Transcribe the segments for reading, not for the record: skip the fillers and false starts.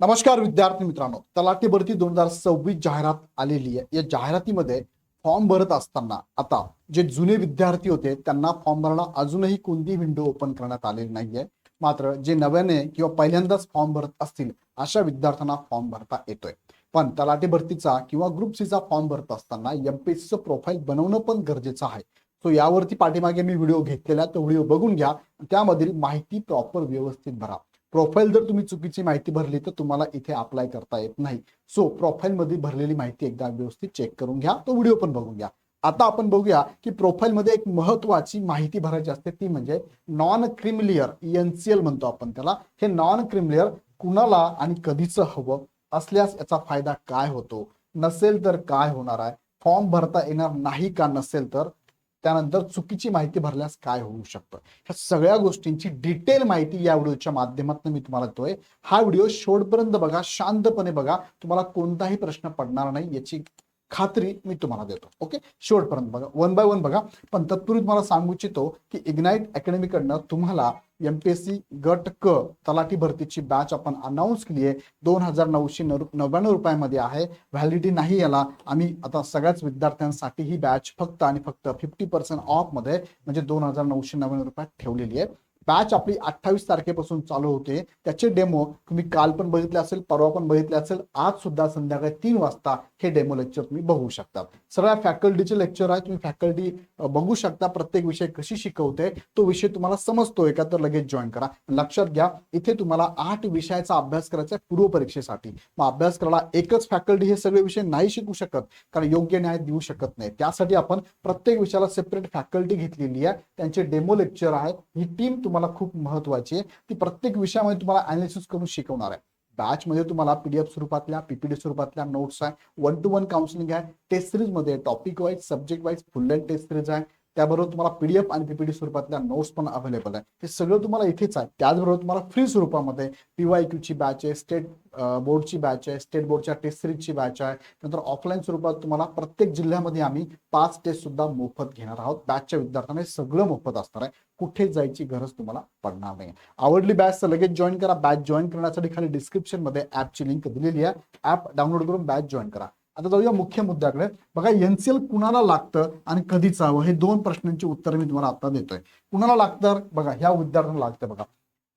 नमस्कार विद्यार्थी मित्रांनो, तलाठी भरती 2026 जाहिरात आलेली आहे. या जाहिरातीमध्ये फॉर्म भरत असताना आता जे जुने विद्यार्थी होते त्यांना फॉर्म भरायला अजूनही कोणती विंडो ओपन करण्यात आलेली नाहीये. मात्र जे नव्याने किंवा पहिल्यांदाच फॉर्म भरत असतील अशा विद्यार्थ्यांना फॉर्म भरता येतोय. पण तलाठी भरतीचा किंवा ग्रुप सी चा फॉर्म भरत असताना एमपीएससीचं प्रोफाईल बनवणं पण गरजेचं आहे. सो यावरती पाठीमागे मी व्हिडिओ घेतलेला, तो व्हिडिओ बघून घ्या. त्यामधील माहिती प्रॉपर व्यवस्थित भरा. प्रोफाईल जर तुम्ही चुकीची माहिती भरली तर तुम्हाला इथे अप्लाय करता येत नाही. सो प्रोफाईल मध्ये भरलेली माहिती एकदा व्यवस्थित चेक करून घ्या, तो व्हिडिओ पण बघून घ्या. आता आपण बघूया की प्रोफाईल मध्ये एक महत्वाची माहिती भरायची असते, ती म्हणजे नॉन क्रिमिलियर एनसीएल म्हणतो आपण त्याला. हे नॉन क्रिमिलियर कुणाला आणि कधीच हवं, असल्यास याचा फायदा काय होतो, नसेल तर काय होणार आहे, फॉर्म भरता येणार नाही का नसेल तर, त्यानंतर चुकीची माहिती भरल्यास काय होऊ शकतं, ह्या सगळ्या गोष्टींची डिटेल माहिती या व्हिडिओच्या माध्यमातून मी तुम्हाला देतोय. हा व्हिडिओ शेवटपर्यंत बघा, शांतपणे बघा, तुम्हाला कोणताही प्रश्न पडणार नाही याची खात्री मी तुम्हाला देतो. ओके, शेवटपर्यंत बघा, वन बाय वन बघा. पण तत्पूर्वी तुम्हाला सांगू इच्छितो की इग्नाइट अकॅडमी कडनं तुम्हाला एमपीएससी गट क तलाठी भरतीची बॅच आपण अनाऊन्स केली आहे. 2,999 रुपयामध्ये आहे. व्हॅलिडिटी नाही याला. आम्ही आता सगळ्याच विद्यार्थ्यांसाठी ही बॅच फक्त आणि फक्त 50% ऑफ मध्ये म्हणजे 2,999 रुपयात ठेवलेली आहे. बॅच आपली 28 तारखेपासून चालू होते. त्याचे डेमो तुम्ही काल पण बघितले असेल, परवा पण बघितले असेल, आज सुद्धा संध्याकाळी 3 वाजता हे डेमो लेक्चर तुम्ही बघू शकता. सगळ्या फॅकल्टीचे लेक्चर आहे, तुम्ही फॅकल्टी बघू शकता. प्रत्येक विषय कशी शिकवते, तो विषय तुम्हाला समजतोय का तर लगेच जॉईन करा. लक्षात घ्या, इथे तुम्हाला 8 विषयाचा अभ्यास करायचा आहे पूर्व परीक्षेसाठी. मग अभ्यास करायला एकच फॅकल्टी हे सगळे विषय नाही शिकू शकत, कारण योग्य न्याय देऊ शकत नाही. त्यासाठी आपण प्रत्येक विषयाला सेपरेट फॅकल्टी घेतलेली आहे, त्यांचे डेमो लेक्चर आहे. ही टीम तुम्हाला खूप महत्वाची आहे. ती प्रत्येक विषयामध्ये तुम्हाला अनालिसिस करून शिकवणार आहे. बॅच मध्ये तुम्हाला पीडीएफ स्वरूपातल्या, पीपीटी स्वरूपातल्या नोट्स आहे, 1 to 1 काउन्सिलिंग आहे, टेस्ट सिरीज मध्ये topic wise, subject wise full length test series आहे. त्याबरोबर तुम्हाला पीडीएफ आणि पीपीटी स्वरूपातल्या नोट्स पण अवेलेबल आहे. हे सगळं तुम्हाला इथेच आहे. त्याचबरोबर तुम्हाला फ्री स्वरूपामध्ये पीवायक्यूची बॅच आहे, स्टेट बोर्डची बॅच आहे, स्टेट बोर्डच्या टेस्ट सिरीजची बॅच आहे. नंतर ऑफलाईन स्वरूपात तुम्हाला प्रत्येक जिल्ह्यामध्ये आम्ही 5 टेस्ट सुद्धा मोफत घेणार आहोत. बॅचच्या विद्यार्थ्यांना सगळं मोफत असणार आहे. कुठे जायची गरज तुम्हाला पडणार नाही. आवडली बॅच तर लगेच जॉईन करा. बॅच जॉईन करण्यासाठी खाली डिस्क्रिप्शन मध्ये ऍपची लिंक दिलेली आहे. ऍप डाउनलोड करून बॅच जॉईन करा. आता जाऊया मुख्य मुद्द्याकडे. बघा, एनसीएल कुणाला लागतं आणि कधी चावं, हे 2 प्रश्नांची उत्तर मी तुम्हाला आता देतोय. कुणाला लागतं बघा, ह्या विद्यार्थ्यांना लागतं. बघा,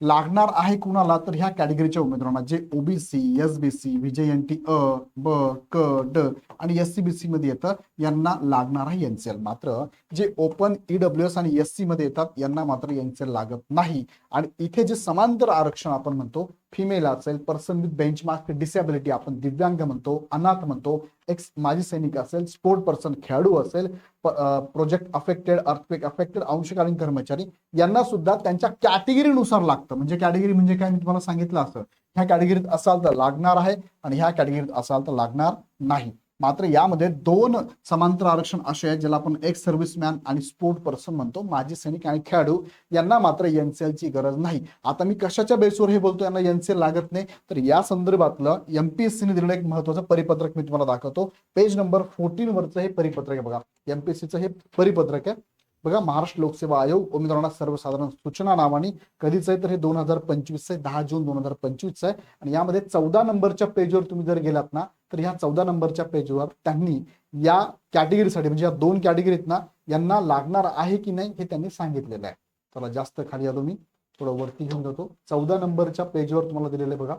लागणार आहे कुणाला तर ह्या कॅटेगरीच्या उमेदवारांना, जे ओबीसी, एसबीसी, व्हीजेएनटी अ, ब, क, ड आणि एससीबीसी मध्ये येतं, यांना लागणार आहे एनसीएल. मात्र जे ओपन, ईडब्ल्यूएस आणि एससी मध्ये येतात यांना मात्र एनसीएल लागत नाही. आणि इथे जे समांतर आरक्षण आपण म्हणतो, फिमेल असेल, पर्सन विथ बेंचमार्क डिसेबिलिटी, आपण दिव्यांग म्हणतो, अनाथ म्हणतो, एक्स माजी सैनिक असेल, स्पोर्ट पर्सन खेळाडू असेल, प्रोजेक्ट अफेक्टेड, अर्थक्वेक अफेक्टेड, अंशकालीन कर्मचारी, यांना सुद्धा त्यांच्या कॅटेगरीनुसार लागतं. म्हणजे कॅटेगरी म्हणजे काय मी तुम्हाला सांगितलं असं, ह्या कॅटेगरीत असाल तर लागणार आहे आणि ह्या कॅटेगरीत असाल तर लागणार नाही. मात्र यामध्ये 2 समांतर आरक्षण असे आहेत, ज्याला आपण एक्स सर्व्हिसमॅन आणि स्पोर्ट पर्सन म्हणतो, माजी सैनिक आणि खेळाडू, यांना मात्र एनसीएलची गरज नाही. आता मी कशाच्या बेसवर हे बोलतो यांना एनसीएल लागत नाही, तर या संदर्भातलं एमपीएससीने दिलेलं एक महत्वाचं परिपत्रक मी तुम्हाला दाखवतो. पेज नंबर 14 वरचं हे परिपत्रक आहे. बघा, एमपीएससीचं हे परिपत्रक आहे. बघा, महाराष्ट्र लोकसेवा आयोग उमेदवारांना सर्वसाधारण सूचना नावाने कधीच आहे तर हे 2025 आहे, 10 जून 2025 आहे. आणि यामध्ये 14 नंबरच्या पेजवर तुम्ही जर गेलात ना, तर ह्या 14 नंबरच्या पेजवर त्यांनी या कॅटेगरीसाठी, म्हणजे या 2 कॅटेगरीत ना, यांना लागणार आहे की नाही हे त्यांनी सांगितलेलं आहे. चला, जास्त खाली आलो मी, थोडं वरती घेऊन जातो. 14 नंबरच्या पेजवर तुम्हाला दिलेलं आहे बघा,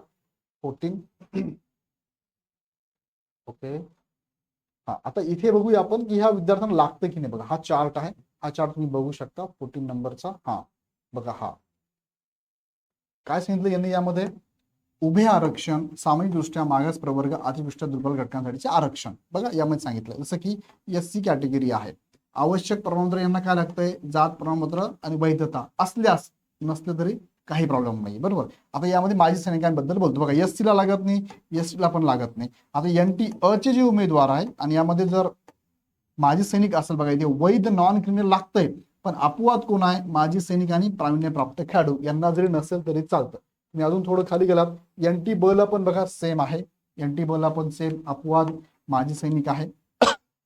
14. ओके, हा, आता इथे बघूया आपण की ह्या विद्यार्थ्यांना लागतं की नाही. बघा, हा चार्ट आहे, हा चार्ट तुम्ही बघू शकता 14 नंबरचा. हा बघा, हा काय सांगितलं यांनी यामध्ये, उभे आरक्षण, सामाजिकदृष्ट्या मागास प्रवर्ग, अतिदृष्ट्या दुर्बल घटकांसाठीचे आरक्षण. बघा, यामध्ये सांगितलं जसं की एससी कॅटेगरी आहे, आवश्यक प्रमाणपत्र यांना काय लागतंय, जात प्रमाणपत्र आणि वैधता असल्यास, नसले तरी काही प्रॉब्लेम नाही. बरोबर. आता यामध्ये माजी सैनिकांबद्दल बोलतो. बघा, एससी ला लागत नाही, एसटी ला पण लागत नाही. आता एनटी अ चे जे उमेदवार आहे आणि यामध्ये जर माजी सैनिक असेल, बघा इथे वैध नॉन क्रिमिनल लागतंय, पण अपवाद कोण आहे, माजी सैनिक आणि प्रावीण्यप्राप्त खेळाडू यांना जरी नसेल तरी चालतं. तुम्ही अजून थोडं खाली गेलात, एनटी ब ला पण बघा सेम आहे, एनटी ब ला पण सेम अपवाद माजी सैनिक आहे,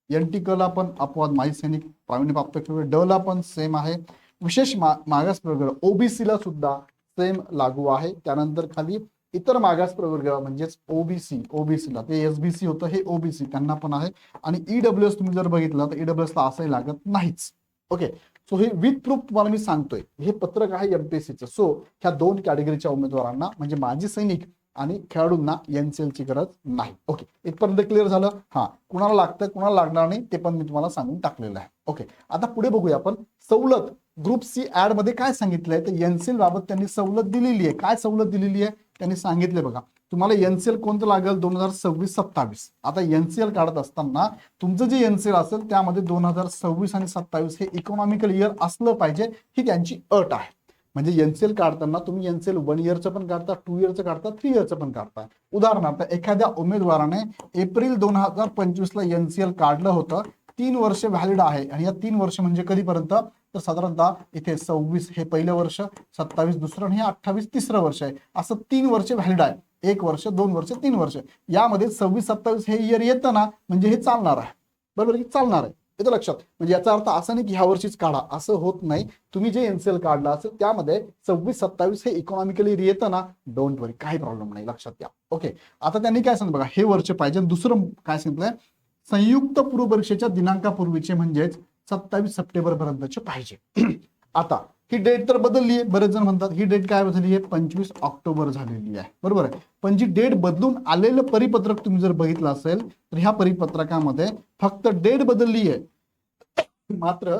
एनटी क ला पण अपवाद माजी सैनिक प्रावीण्यप्राप्त खेळाडू, ड ला पण सेम आहे. विशेष मागास प्रवर्ग ओबीसी ला सुद्धा सेम लागू आहे. त्यानंतर खाली इतर मागास प्रवर्ग म्हणजेच ओबीसीला ते एसबीसी होतं, हे ओबीसी त्यांना पण आहे. आणि ईडब्ल्यूएस तुम्ही जर बघितलं तर ईडब्ल्यूएस ला असंही लागत नाहीच. ओके, सो हे विथ प्रूफ तुम्हाला मी सांगतोय, हे पत्रक आहे एमपीएससीचं. सो ह्या 2 कॅटेगरीच्या उमेदवारांना म्हणजे माजी सैनिक आणि खेळाडूंना एनसीएलची गरज नाही. ओके, इथपर्यंत क्लिअर झालं. हा, कुणाला लागतं कुणाला लागणार नाही ते पण मी तुम्हाला सांगून टाकलेलं आहे. ओके, आता पुढे बघूया आपण सवलत. ग्रुप सी ऍड मध्ये काय सांगितलंय तर एनसीएल बाबत त्यांनी सवलत दिलेली आहे. काय सवलत दिलेली आहे त्यांनी सांगितले बघा, तुम्हाला एनसीएल कोणतं लागेल 2026-27. आता एनसीएल काढत असताना तुमचं जे एनसीएल असेल त्यामध्ये 2026 आणि 27 हे इकॉनॉमिकल इयर असलं पाहिजे, ही त्यांची अट आहे. म्हणजे एनसीएल काढताना तुम्ही एनसीएल 1 इयरचं पण काढता, 2 इयरचं काढता, 3 इयरचं पण काढता. उदाहरणार्थ एखाद्या उमेदवाराने एप्रिल 2025 ला एनसीएल काढलं होतं, 3 वर्ष व्हॅलिड आहे. आणि या 3 वर्ष म्हणजे कधीपर्यंत तर साधारणतः इथे 26 हे पहिलं वर्ष, 27 दुसरं आणि 28 तिसरं वर्ष आहे. असं 3 वर्ष व्हॅलिड आहे. 1 वर्ष, 2 वर्ष, 3 वर्ष. यामध्ये 26-27 हे इयर येतं ना, म्हणजे हे चालणार आहे. बरोबर, हे चालणार आहे. येतं लक्षात. म्हणजे याचा अर्थ असा नाही की ह्या वर्षीच काढा, असं होत नाही. तुम्ही जे एनसीएल काढला असेल त्यामध्ये 26-27 हे इकॉनॉमिकली येतं ना, डोंट वरी, काही प्रॉब्लेम नाही, लक्षात घ्या. ओके, आता त्यांनी काय सांगितलं बघा, हे वर्ष पाहिजे. दुसरं काय सांगितलंय, संयुक्त पूर्व परीक्षेच्या दिनांकापूर्वीचे म्हणजेच 27 सप्टेंबर पर्यंतचे पाहिजे. आता ही डेट तर बदलली आहे. बरेच जण म्हणतात ही डेट काय झाली आहे, 25 ऑक्टोबर झालेली आहे. बरोबर आहे, पण जी डेट बदलून आलेलं परिपत्रक तुम्ही जर बघितलं असेल तर ह्या परिपत्रकामध्ये फक्त डेट बदलली आहे, मात्र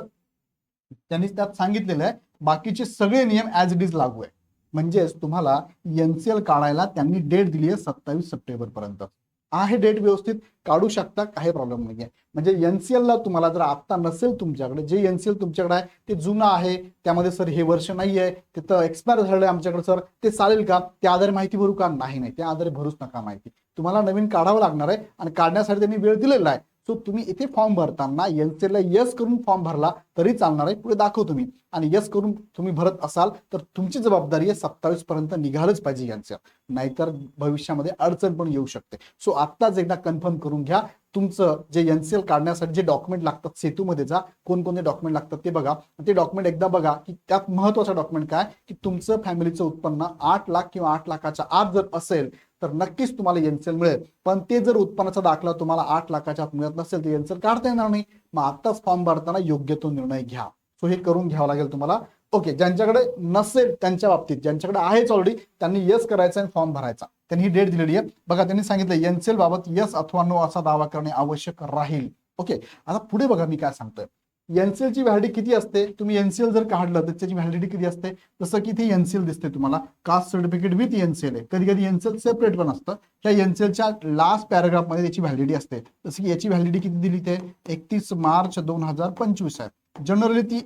त्यांनी त्यात सांगितलेलं आहे बाकीचे सगळे नियम ऍज इट इज लागू आहे. म्हणजेच तुम्हाला एनसीएल काढायला त्यांनी डेट दिली आहे 27 सप्टेंबर पर्यंत. आहे डेट व्यवस्थित काढू शकता, काही प्रॉब्लेम नाहीये. म्हणजे एनसीएल ला तुम्हाला जर आता नसेल तुमच्याकडे, जे एनसीएल तुमच्याकडे आहे ते जुनं आहे, त्यामध्ये सर हे वर्ष नाही आहे, तिथं एक्सपायर झालेलं आहे आमच्याकडे सर, ते चालेल का, त्या आधारे माहिती भरू का, नाही, त्या आधारे भरूच नका माहिती. तुम्हाला नवीन काढावं लागणार आहे आणि काढण्यासाठी त्यांनी वेळ दिलेला आहे. सो तुम्ही इथे फॉर्म भरताना एनसीएल ला यस करून फॉर्म भरला तरी चालणार आहे. पुढे दाखवतो मी. आणि यस करून तुम्ही भरत असाल तर तुमची जबाबदारी आहे 27 पर्यंत निघालच पाहिजे एनसीएल, नाहीतर भविष्यामध्ये अडचण पण येऊ शकते. सो आत्ताच एकदा कन्फर्म करून घ्या. तुमचं जे एनसीएल काढण्यासाठी जे डॉक्युमेंट लागतात, सेतूमध्ये जा, कोणकोणते डॉक्युमेंट लागतात ते बघा. ते डॉक्युमेंट एकदा बघा की त्यात महत्वाचं डॉक्युमेंट काय की तुमचं फॅमिलीचं उत्पन्न 8 लाख किंवा 8 लाखाच्या आत जर असेल तर नक्कीच तुम्हाला एनसीएल मिळेल. पण ते जर उत्पन्नाचा दाखला तुम्हाला 8 लाखाच्या आत मिळत नसेल तर एनसीएल काढता येणार नाही. मग आताच फॉर्म भरताना योग्य तो निर्णय घ्या. सो हे करून घ्यावं लागेल तुम्हाला. ओके, ज्यांच्याकडे नसेल त्यांच्या बाबतीत, ज्यांच्याकडे आहेच ऑलरेडी त्यांनी यस करायचा आणि फॉर्म भरायचा. त्यांनी ही डेट दिलेली आहे बघा. त्यांनी सांगितलं एनसीएल बाबत यस अथवा नो असा दावा करणे आवश्यक राहील. ओके, आता पुढे बघा मी काय सांगतोय. एनसीएल ची व्हॅलिडिटी किती असते, तुम्ही एनसीएल जर काढलं तर त्याची व्हॅलिडिटी किती असते, जसं की इथे एनसीएल दिसते तुम्हाला, कास्ट सर्टिफिकेट विथ एनसीएल आहे. कधी कधी एनसीएल सेपरेट पण असतं. त्या एनसीएलच्या लास्ट पॅराग्राफ मध्ये त्याची व्हॅलिडिटी असते. जसं की याची व्हॅलिडिटी किती दिली ते 31 मार्च 2025 आहे. जनरली ती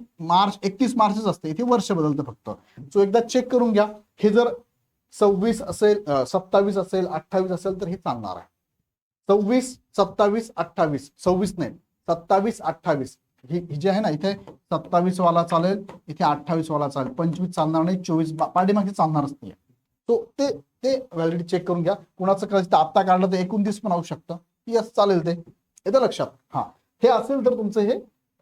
31 मार्चच असते, इथे वर्ष बदलतं फक्त. सो एकदा चेक करून घ्या. हे जर 26 असेल, 27 असेल, 28 असेल तर हे चालणार आहे. 26, 27, 28, 26 नाही, 27, 28 ही जे आहे ना, इथे 27 वाला चालेल, इथे 28 वाला चालेल, 25 चालणार नाही, 24 पाठीमागे चालणारच नाही. तो ते व्हॅलिडिटी चेक करून घ्या. कुणाचं कदाचित आता काढलं तर 29 पण होऊ शकतं. यस चालेल, ते येतं लक्षात. हा, हे असेल तर तुमचं हे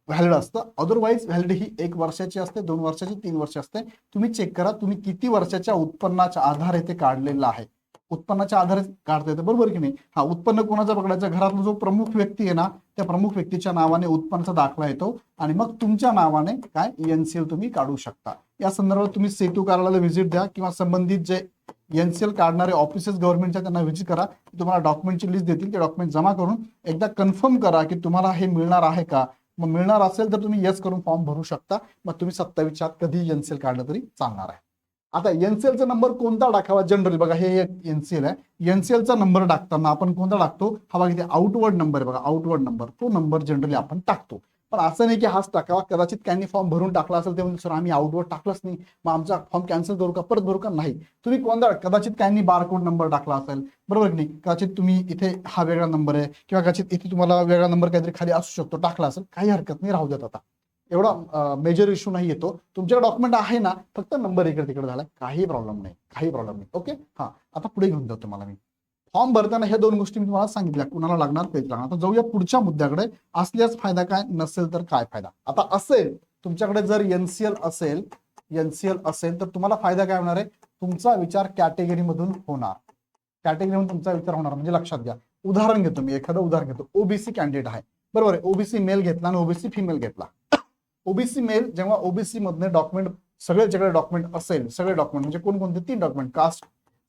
व्हॅलिड असतं. अदरवाईज व्हॅलिडिटी ही 1 वर्षाची असते, 2 वर्षाची, 3 वर्ष असते. तुम्ही चेक करा तुम्ही किती वर्षाच्या उत्पन्नाच्या आधारे ते काढलेलं आहे. उत्पन्नाच्या आधारे काढता येतं, बरोबर की नाही. हा, उत्पन्न कोणाचा पकडायचं, घरातला जो प्रमुख व्यक्ती आहे ना त्या प्रमुख व्यक्तीच्या नावाने उत्पन्नाचा दाखला येतो आणि मग तुमच्या नावाने काय एनसीएल तुम्ही काढू शकता. या संदर्भात तुम्ही सेतू कार्यालयाला व्हिजिट द्या किंवा संबंधित जे एनसीएल काढणारे ऑफिसेस गव्हर्नमेंटच्या त्यांना व्हिजिट करा. तुम्हाला डॉक्युमेंटची लिस्ट देतील, ते डॉक्युमेंट जमा करून एकदा कन्फर्म करा की तुम्हाला हे मिळणार आहे का. मग मिळणार असेल तर तुम्ही यस करून फॉर्म भरू शकता. मग तुम्ही 27च्या आत कधी एनसीएल काढलं तरी चालणार आहे. आता एनसीएलचा नंबर कोणता टाकावा, जनरली बघा हे एक एनसीएल आहे. एनसीएलचा नंबर टाकताना आपण कोणता टाकतो, हा बघा इथे आउटवर्ड नंबर आहे बघा, आउटवर्ड नंबर, तो नंबर जनरली आपण टाकतो. पण असं नाही की हाच टाकावा. कदाचित काही फॉर्म भरून टाकला असेल ते म्हणजे सर आम्ही आउटवर्ड टाकलंच नाही, मग आमचा फॉर्म कॅन्सल करू का, परत भरू का, नाही. तुम्ही कोणता, कदाचित काही बारकोड नंबर टाकला असेल, बरोबर की नाही. कदाचित तुम्ही इथे हा वेगळा नंबर आहे किंवा कदाचित इथे तुम्हाला वेगळा नंबर काहीतरी खाली असू शकतो, टाकला असेल, काही हरकत नाही, राहू देत. आता एवढा मेजर इश्यू नाही येतो. तुमच्या डॉक्युमेंट आहे ना, फक्त नंबर इकडे तिकडे झाला, काही प्रॉब्लेम नाही, काही प्रॉब्लेम नाही. ओके, हा, आता पुढे घेऊन जातो तुम्हाला मी. फॉर्म भरताना ह्या 2 गोष्टी मी तुम्हाला सांगितल्या, कुणाला लागणार तेच लागणार. आता जाऊया पुढच्या मुद्द्याकडे. असल्यास फायदा काय, नसेल तर काय फायदा. आता असेल तुमच्याकडे जर एनसीएल असेल तर तुम्हाला फायदा काय होणार आहे, तुमचा विचार कॅटेगरी मधून होणार. कॅटेगरीमध्ये तुमचा विचार होणार म्हणजे लक्षात घ्या. उदाहरण घेतो मी, एखादं उदाहरण घेतो. ओबीसी कॅन्डिडेट आहे, बरोबर आहे. ओबीसी मेल घेतला आणि ओबीसी फिमेल घेतला. ओबीसी मेल जेव्हा ओबीसी मधले डॉक्युमेंट सगळे डॉक्युमेंट असेल, सगळे डॉक्युमेंट म्हणजे कोणकोणते 3 डॉक्युमेंट, कास्ट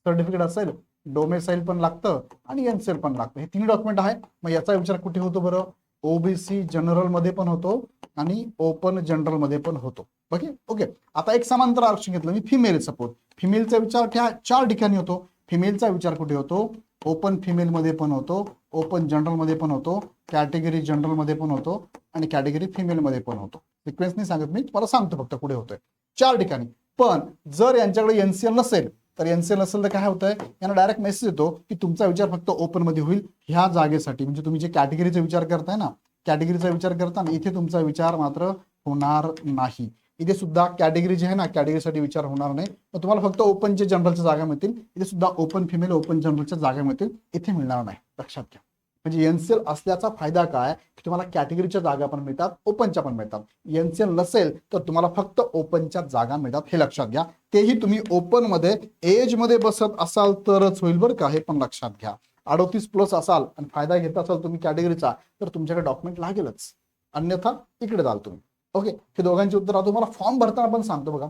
सर्टिफिकेट असेल, डोमेसाईल पण लागतं आणि एनसीएल पण लागतं. हे 3 डॉक्युमेंट आहे. मग याचा विचार कुठे होतो बरं? ओबीसी जनरल मध्ये पण होतो आणि ओपन जनरल मध्ये पण होतो. ओके. आता एक समांतर आरक्षण घेतलं मी, फिमेल सपोज. फिमेलचा विचार 4 ठिकाणी होतो. फिमेलचा विचार कुठे होतो? ओपन फिमेल मध्ये पण होतो, ओपन जनरल मध्ये पण होतो, कॅटेगरी जनरल मध्ये पण होतो आणि कॅटेगरी फिमेल मध्ये पण होतो. सिक्वेन्स नाही सांगत मी, तुम्हाला सांगतो फक्त कुठे होतोय. 4 ठिकाणी. पण जर यांच्याकडे एनसीएल नसेल तर एनसीएल नसेल तर काय होतंय? यांना डायरेक्ट मेसेज येतो की तुमचा विचार फक्त ओपन मध्ये होईल ह्या जागेसाठी. म्हणजे तुम्ही जे कॅटेगरीचा विचार करताय ना, कॅटेगरीचा विचार करताना इथे तुमचा विचार मात्र होणार नाही. इथे सुद्धा कॅटेगरी जे आहे ना, कॅटेगरीसाठी विचार होणार नाही. मग तुम्हाला फक्त ओपनचे जनरलच्या जागा मिळतील. इथे सुद्धा ओपन फिमेल, ओपन जनरलच्या जागा मिळतील. इथे मिळणार नाही, लक्षात घ्या. म्हणजे एनसीएल असल्याचा फायदा काय की तुम्हाला कॅटेगरीच्या जागा पण मिळतात, ओपनच्या पण मिळतात. एनसीएल नसेल तर तुम्हाला फक्त ओपनच्या जागा मिळतात, हे लक्षात घ्या. तेही तुम्ही ओपन मध्ये एज मध्ये बसत असाल तरच होईल बरं का, हे पण लक्षात घ्या. 38+ असाल आणि फायदा घेत असाल तुम्ही कॅटेगरीचा तर तुमच्याकडे डॉक्युमेंट लागेलच, अन्यथा इकडे जाल तुम्ही. ओके. हे दोघांची उत्तर तुम्हाला फॉर्म भरताना पण सांगतो बघा.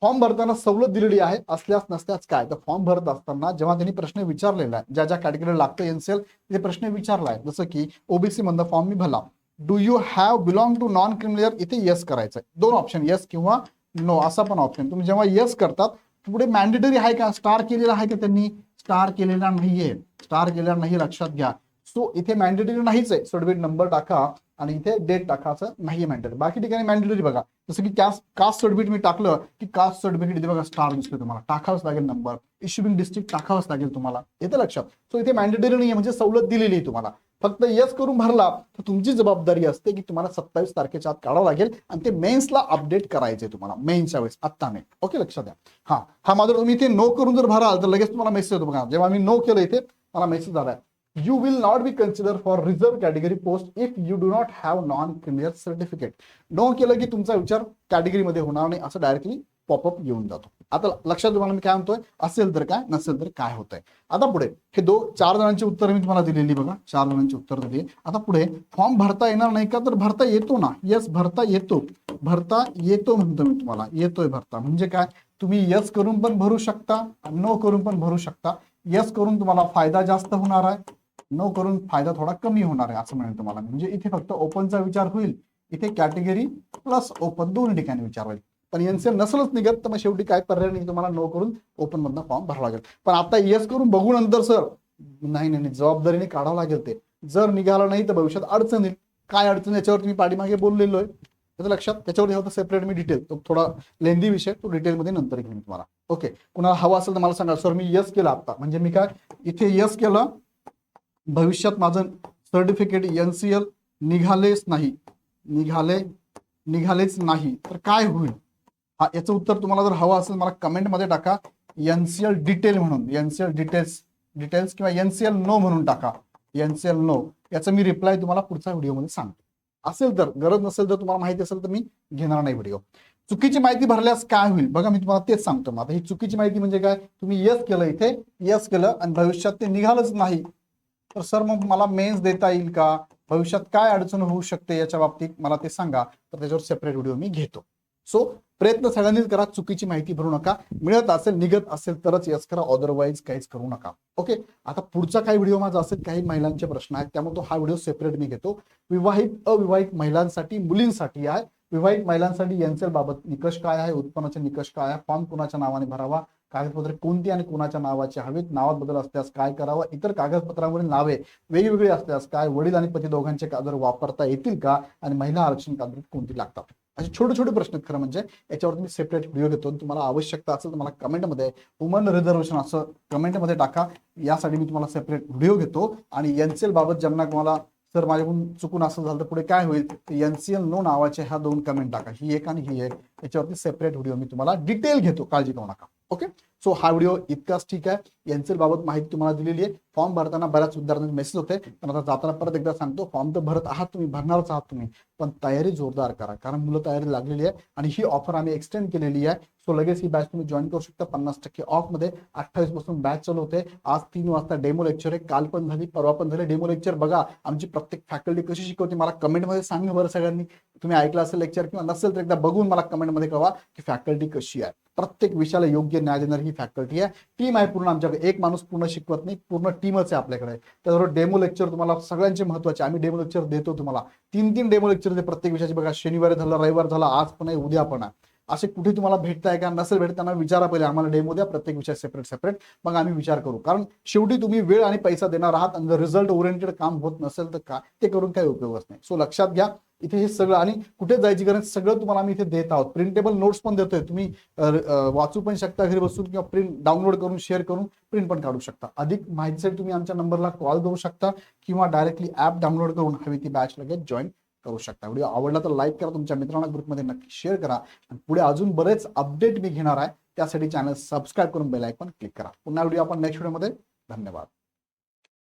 फॉर्म भरताना सवलत दिलेली आहे, असल्यास नसल्यास काय. तर फॉर्म भरत असताना जेव्हा त्यांनी प्रश्न विचारलेला आहे, ज्या ज्या कॅटेगरीला लागतं एनसीएल ते प्रश्न विचारलाय. जसं की ओबीसी मधला फॉर्म मी भरला, do you have belong to non criminal, इथे येस करायचंय. 2 ऑप्शन, येस किंवा नो असा पण ऑप्शन. तुम्ही जेव्हा येस करतात पुढे मॅन्डेटरी आहे का, स्टार केलेला आहे का त्यांनी? स्टार केलेला नाहीये, स्टार केलेला नाही, लक्षात घ्या. सो इथे मॅन्डेटरी नाहीच आहे. सर्टिफिकेट नंबर टाका आणि इथे डेट टाकायचं नाहीये मॅन्डेटरी. बाकी ठिकाणी मॅन्डेटरी बघा. जसं की कास्ट सर्टिफिकेट मी टाकलं की कास्ट सर्टिफिकेट इथे बघा स्टार दिसतोय, तुम्हाला टाकावंच लागेल. नंबर, इश्युइंग डिस्ट्रिक्ट टाकावंच लागेल तुम्हाला, येते लक्षात. सो इथे मॅन्डेटरी नाहीये, म्हणजे सवलत दिलेली आहे तुम्हाला. फक्त येस करून भरला तर तुमची जबाबदारी असते की तुम्हाला 27 तारखेच्या आत काढावं लागेल आणि ते मेन्सला अपडेट करायचे तुम्हाला, मेन्सच्या वेळेस, आत्ता नाही. ओके, लक्षात द्या. हा मात्र तुम्ही इथे नो करून जर भराल तर लगेच तुम्हाला मेसेज येतो बघा. जेव्हा मी नो केलं इथे मला मेसेज आलाय, you will not be considered for reserve category post if you do not have non-criminal certificate. No केलं की तुमचा विचार कॅटेगरीमध्ये होणार नाही, असं डायरेक्टली पॉपअप येऊन जातो. आता लक्षात तुम्हाला मी काय म्हणतोय, असेल तर काय, नसेल तर काय होतंय. आता पुढे हे 4 जणांची उत्तर मी तुम्हाला दिलेली बघा, 4 जणांची उत्तर दिली. आता पुढे फॉर्म भरता येणार नाही का, तर भरता येतो ना. येस, भरता येतो म्हणतो मी तुम्हाला. येतोय भरता म्हणजे काय, तुम्ही येस करून पण भरू शकता, नो करून पण भरू शकता. येस करून तुम्हाला फायदा जास्त होणार आहे, नो करून फायदा थोडा कमी होणार आहे असं म्हणेल तुम्हाला. म्हणजे इथे फक्त ओपनचा विचार होईल, इथे कॅटेगरी प्लस ओपन दोन्ही ठिकाणी विचार होईल. पण एनसीएल नसलच निघत तर मग शेवटी काय पर्याय नाही, तुम्हाला नो करून ओपन मधनं फॉर्म भरावा लागेल. पण आता येस करून बघू नंतर सर नाही जबाबदारीने काढावं लागेल. ते जर निघालं नाही तर भविष्यात अडचण येईल. काय अडचण याच्यावर तुम्ही पाठीमागे बोललेलो आहे, त्याचं लक्षात. त्याच्यावर होतं सेपरेट मी डिटेल, तो थोडा लेंदी विषय, तो डिटेलमध्ये नंतर घेईन तुम्हाला. ओके, कुणाला हवा असेल तर मला सांगा, सर मी येस केलं आता, म्हणजे मी काय इथे येस केलं, भविष्यात माझं सर्टिफिकेट एनसीएल निघालेच नाही तर काय होईल. याचं उत्तर तुम्हाला जर हवं असेल मला कमेंटमध्ये टाका, एनसीएल डिटेल म्हणून, एनसीएल डिटेल्स किंवा एनसीएल नो म्हणून टाका. एनसीएल नो याचा मी रिप्लाय तुम्हाला पुढच्या व्हिडिओमध्ये सांगतो. असेल तर, गरज नसेल तर, तुम्हाला माहिती असेल तर मी घेणार नाही व्हिडिओ. चुकीची माहिती भरल्यास काय होईल बघा, मी तुम्हाला तेच सांगतो. आता ही चुकीची माहिती म्हणजे काय, तुम्ही येस केलं, इथे येस केलं आणि भविष्यात ते निघालंच नाही तर सर मग मला मेन्स देता येईल का, भविष्यात काय अडचण होऊ शकते याच्या बाबतीत मला ते सांगा, तर त्याच्यावर सेपरेट व्हिडिओ मी घेतो. सो प्रयत्न सगळ्यांनीच करा, चुकीची माहिती भरू नका. मिळत असेल, निघत असेल तरच येस करा, अदरवाईज काहीच करू नका. ओके, आता पुढचा काही व्हिडिओ माझा असेल, काही महिलांचे प्रश्न आहेत, त्यामुळे तो हा व्हिडिओ सेपरेट मी घेतो. विवाहित अविवाहित महिलांसाठी, मुलींसाठी आहे. विवाहित महिलांसाठी एनसीएल बाबत निकष काय आहे, उत्पन्नाचे निकष काय आहे, फॉर्म कुणाच्या नावाने भरावा, कागदपत्रे कोणती आणि कुणाच्या नावाची हवीत, नावात बदल असल्यास काय करावं, इतर कागदपत्रांवरील नावे वेगवेगळी असल्यास काय, वडील आणि पती दोघांचे कागद वापरता येतील का, आणि महिला आरक्षण कागद कोणती लागतात, असे छोटे छोटे प्रश्न खरं म्हणजे. याच्यावर मी सेपरेट व्हिडिओ घेतो. तुम्हाला आवश्यकता असेल तर मला कमेंटमध्ये वुमन रिझर्वेशन असं कमेंटमध्ये टाका, यासाठी मी तुम्हाला सेपरेट व्हिडिओ घेतो. आणि एनसीएल बाबत ज्यांना तुम्हाला सर माझ्याकडून चुकून असं झालं तर पुढे काय होईल, एनसीएल नो नावाचे ह्या 2 कमेंट टाका, ही एक आणि ही एक. याच्यावरती सेपरेट व्हिडिओ मी तुम्हाला डिटेल घेतो, काळजी करू नका. ओके, सो हा व्हिडिओ इतकाच ठीक आहे. एनसीएल बाबत माहिती तुम्हाला दिलेली आहे. फॉर्म भरताना बऱ्याच विद्यार्थ्यांचे मेसेज होते, पण आता जाताना परत एकदा सांगतो, फॉर्म तर भरत आहात तुम्ही, भरणारच आहात तुम्ही, पण तयारी जोरदार करा, कारण मुलं तयारी लागलेली आहे आणि ही ऑफर आम्ही एक्सटेंड केलेली आहे. सो लगेच ही बॅच तुम्ही जॉईन करू शकता 50% ऑफ मध्ये. 28 पासून बॅच चालू होते. आज 3 वाजता डेमो लेक्चर आहे, काल पण झाली, परवा पण झाली. डेमो लेक्चर बघा, आमची प्रत्येक फॅकल्टी कशी शिकवते मला कमेंटमध्ये सांगा बरं सगळ्यांनी. तुम्ही ऐकलं असेल लेक्चर किंवा नसेल तर एकदा बघून मला कमेंटमध्ये कळवा की फॅकल्टी कशी आहे. प्रत्येक विषयाला योग्य न्याय देणारी ही फॅकल्टी आहे. टीम आहे पूर्ण आमच्याकडे, एक माणूस पूर्ण शिकवत नाही, पूर्ण टीमच आहे आपल्याकडे. त्याबरोबर डेमो लेक्चर तुम्हाला सगळ्यांचे महत्वाचे, आम्ही डेमो लेक्चर देतो तुम्हाला. 3 डेमो लेक्चर देते प्रत्येक विषयाचे. बघा, शनिवारी झालं, रविवार झाला, आज पण आहे, उद्या पण आहे. असे कुठे तुम्हाला भेटताय का? नसेल भेटताना विचारा पहिले, आम्हाला डेमो द्या प्रत्येक विषय सेपरेट, मग आम्ही विचार करू. कारण शेवटी तुम्ही वेळ आणि पैसा देणार आहात आणि जर रिझल्ट ओरिएंटेड काम होत नसेल तर काय ते करून काही उपयोगच नाही. सो लक्षात घ्या, इथे हे सगळं आणि कुठे जायची गरज, सगळं तुम्हाला आम्ही इथे देत आहोत. प्रिंटेबल नोट्स पण देतोय, तुम्ही वाचू पण शकता घरी बसून किंवा प्रिंट डाउनलोड करून शेअर करून प्रिंट पण काढू शकता. अधिक माहितीसाठी तुम्ही आमच्या नंबरला कॉल करू शकता किंवा डायरेक्टली ऍप डाउनलोड करून हवी ती बॅच लगेच जॉईन करू शकता. व्हिडिओ आवडला तर लाईक करा, तुमच्या मित्रांना ग्रुपमध्ये नक्की शेअर करा आणि पुढे अजून बरेच अपडेट मी घेणार आहे, त्यासाठी चॅनल सबस्क्राईब करून बेल आयकॉन क्लिक करा. पुन्हा व्हिडिओ आपण नेक्स्ट व्हिडिओमध्ये. धन्यवाद.